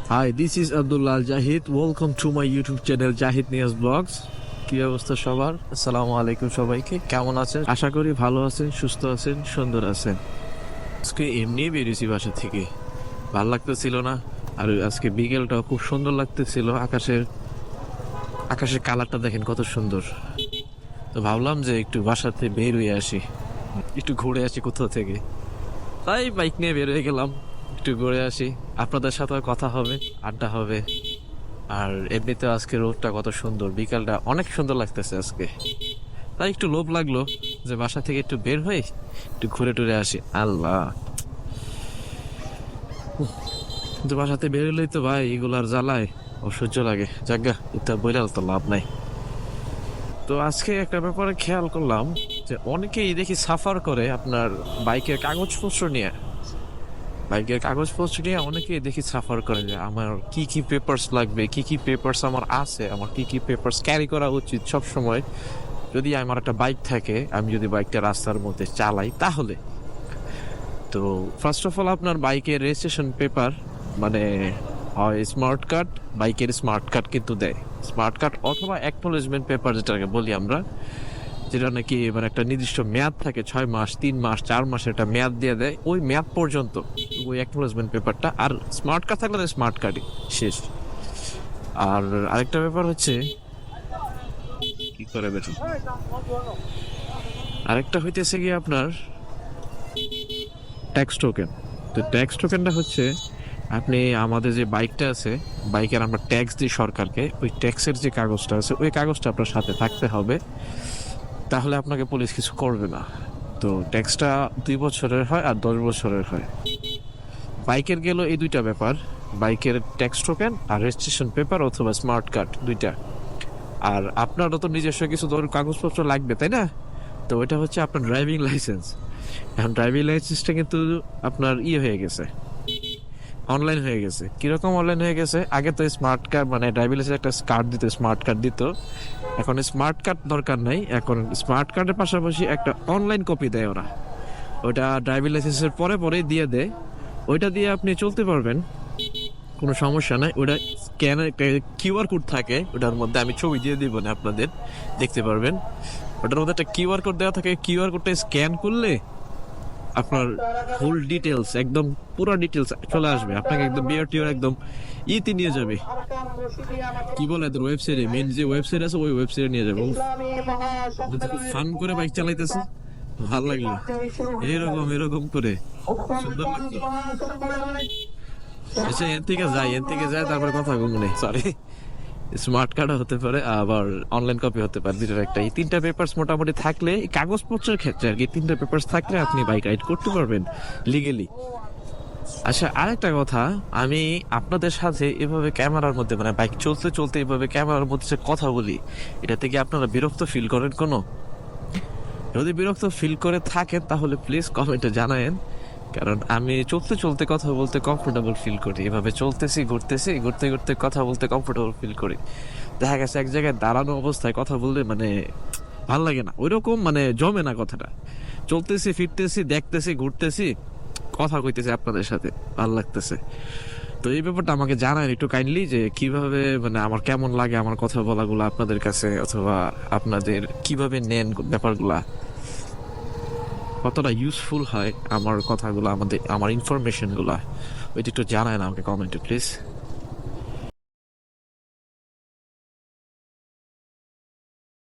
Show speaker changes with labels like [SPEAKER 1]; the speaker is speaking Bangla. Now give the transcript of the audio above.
[SPEAKER 1] Hi, this is Abdullah Jahid. Welcome to my YouTube channel Jahid Niaz Vlogs. কি অবস্থা সবার? আসসালামু আলাইকুম সবাইকে। কেমন আছেন? আশা করি ভালো আছেন, সুস্থ আছেন, সুন্দর আছেন। আজকে এমনি বেরিয়েছি বাসা থেকে, ভালো লাগতেছিল না। আর আজকে বিকেলটা খুব সুন্দর লাগতেছিল। আকাশের কালারটা দেখেন কত সুন্দর। তো ভাবলাম যে একটু বাসাতে বের হয়ে আসি, একটু ঘুরে আসি কোথাও থেকে। তাই বাইক নিয়ে বের হয়ে গেলাম, একটু ঘুরে আসি। আপনাদের সাথে কথা হবে, আড্ডা হবে। আর এমনিতে আজকে রোদটা কত সুন্দর, বিকালটা অনেক সুন্দর লাগতেছে আজকে। তাই একটু লোভ লাগলো যে বাসা থেকে একটু বের হয়ে একটু ঘুরে টুরে আসি। আল্লাহ, কিন্তু বাসাতে বের হলেই তো ভাই এগুলার জ্বালায় অসহ্য লাগে। জাগা এটা বইলে তো লাভ নাই। তো আজকে একটা ব্যাপারে খেয়াল করলাম যে অনেকেই দেখি সাফার করে আপনার বাইকের কাগজপত্র নিয়ে। অনেকেই দেখি সাফার করে যে আমার কি কি পেপারস লাগবে, কি কি পেপারস আমার আছে, আমার কি কি পেপারস ক্যারি করা উচিত সব সময়। যদি আমার একটা বাইক থাকে, আমি যদি বাইকটা রাস্তার মধ্যে চালাই, তাহলে তো ফার্স্ট অফ অল আপনার বাইকের রেজিস্ট্রেশন পেপার, মানে হয় স্মার্ট কার্ড, বাইকের স্মার্ট কার্ড কিন্তু দেয়। স্মার্ট কার্ড অথবা অ্যাকনোলেজমেন্ট পেপার যেটাকে বলি আমরা, যেটা নাকি মানে একটা নির্দিষ্ট মেয়াদ থাকে, 6 মাস, 3 মাস, 4 মাসের একটা মেয়াদ দিয়ে দেয়। ওই মেয়াদ পর্যন্ত ওই অ্যাকনোলেজমেন্ট পেপারটা, আর স্মার্ট কার্ড থাকলে স্মার্ট কার্ডই শেষ। আর আরেকটা ব্যাপার হচ্ছে কি করে বেতন, আরেকটা হইতেছে কি আপনার ট্যাক্স টোকেন। তো ট্যাক্স টোকেনটা হচ্ছে আপনি আমাদের যে বাইকটা আছে, বাইকের আমরা ট্যাক্স দিই সরকারকে, ওই ট্যাক্সের যে কাগজটা আছে ওই কাগজটা আপনার সাথে থাকতে হবে, তাহলে আপনাকে পুলিশ কিছু করবে না। তো ট্যাক্সটা 2 বছরের হয় আর 10 বছরের হয়। বাইকের গেল এই দুইটা ব্যাপার, বাইকের ট্যাক্স টোকেন আর রেজিস্ট্রেশন পেপার অথবা স্মার্ট কার্ড, দুইটা। আর আপনারও তো নিজস্ব কিছু কাগজপত্র লাগবে, তাই না? তো ওইটা হচ্ছে আপনার ড্রাইভিং লাইসেন্স। এখন ড্রাইভিং লাইসেন্সটা কিন্তু আপনার হয়ে গেছে, অনলাইন হয়ে গেছে। কিরকম অনলাইন হয়ে গেছে? আগে তো স্মার্ট কার্ড মানে ড্রাইভিং লাইসেন্স একটা কার্ড দিত, স্মার্ট কার্ড দিত। এখন স্মার্ট কার্ড দরকার নাই, এখন স্মার্ট কার্ডের পাশাপাশি একটা অনলাইন কপি দেয় ওরা। ওটা ড্রাইভিং লাইসেন্সের পরে পরেই দিয়ে দেয়। ওইটা দিয়ে আপনি চলতে পারবেন, কোনো সমস্যা নাই। ওটা স্ক্যানের একটা কিউআর কোড থাকে, ওটার মধ্যে আমি ছবি দিয়ে দিব না, আপনাদের দেখতে পারবেন। ওটার মধ্যে একটা কিউআর কোড দেওয়া থাকে, কিউআর কোডটা স্ক্যান করলে আপনার ফুল ডিটেলস, একদম পুরো ডিটেলস চলে আসবে আপনাকে, একদম বিআরটিওর একদম ইতে নিয়ে যাবে। কি বলে এদের ওয়েবসাইটে, মেন যে ওয়েবসাইট আছে ওই ওয়েবসাইটে নিয়ে যাবে। ফান করে বাইক চালাইতেছে, ভাল লাগলো এরকম এরকম করে, সুন্দর লাগলো। আচ্ছা, এন থেকে যায় তারপরে কথা বলবো। সরি, স্মার্ট কার্ড হতে পারে, আবার অনলাইন কপি হতে পারে, দুটোর একটা। এই 3টা পেপারস মোটামুটি থাকলে, কাগজপত্রের ক্ষেত্রে আর কি, 3টা পেপারস থাকলে আপনি বাইক রাইড করতে পারবেন লিগেলি। আচ্ছা, আরেকটা কথা, আমি আপনাদের সাথে এভাবে ক্যামেরার মধ্যে মানে বাইক চলতে চলতে এভাবে ক্যামেরার মধ্যে যে কথা বলি, এটা থেকে আপনারা বিরক্ত ফিল করেন কোনো? যদি বিরক্ত ফিল করে থাকেন তাহলে প্লিজ কমেন্টে জানায়েন, কারণ আমি চলতে চলতে কথা বলতে কমফোর্টেবল ফিল করি। এভাবে চলতেছি, ঘুরতেছি, ঘুরতে ঘুরতে কথা বলতে কমফোর্টেবল ফিল করি। দেখা গেছে এক জায়গায় দাঁড়ানো অবস্থায় কথা বললে মানে ভাল লাগে না, ওইরকম মানে জমে না কথাটা। চলতেছি, ফিরতেছি, দেখতেছি, ঘুরতেছি, কথা কইতেছি আপনাদের সাথে, ভাল লাগতেছে। তো এই ব্যাপারটা আমাকে জানান একটু কাইন্ডলি, যে কিভাবে মানে আমার কেমন লাগে আমার কথা বলাগুলো আপনাদের কাছে, অথবা আপনাদের কিভাবে নেন ব্যাপারগুলা, কতটা ইউজফুল হয় আমার কথাগুলো, আমার ইনফরমেশনগুলো, ওইটা একটু জানায় না আমাকে কমেন্টে প্লিজ।